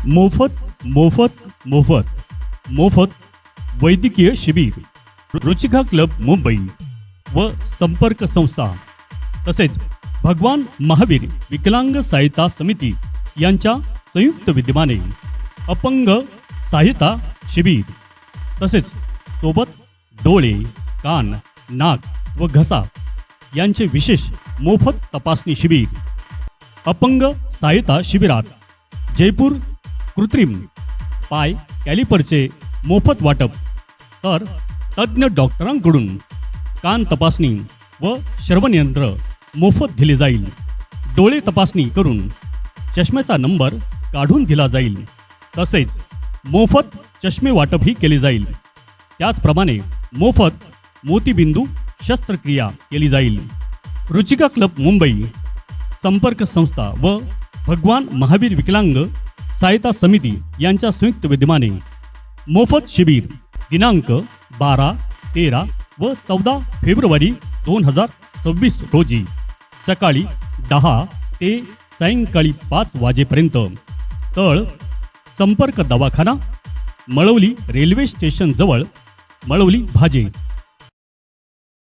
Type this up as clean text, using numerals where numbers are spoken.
मोफत मोफत मोफत मोफत वैद्यकीय शिबिर रुचिका क्लब मुंबई व संपर्क संस्था तसेच भगवान महावीर विकलांग सहायता समिती यांच्या संयुक्त विद्यमाने अपंग सहायता शिबिर तसेच सोबत डोळे कान नाक व घसा यांचे विशेष मोफत तपासणी शिबिर अपंग सहायता शिबिरात जयपूर कृत्रिम पाय कॅलिपरचे मोफत वाटप तर तज्ज्ञ डॉक्टरांकडून कान तपासणी व श्रवणयंत्र मोफत दिले जाईल. डोळे तपासणी करून चष्म्याचा नंबर काढून दिला जाईल. तसेच मोफत चष्मे वाटपही केले जाईल. त्याचप्रमाणे मोफत मोतीबिंदू शस्त्रक्रिया केली जाईल. रुचिका क्लब मुंबई संपर्क संस्था व भगवान महावीर विकलांग सहायता समिती यांच्या संयुक्त विद्यमाने मोफत शिबिर दिनांक 12, 13 व 14 फेब्रुवारी 2026 रोजी सकाळी 10 ते सायंकाळी 5 वाजेपर्यंत. तळ संपर्क दवाखाना मळवली रेल्वे स्टेशन जवळ मळवली भाजे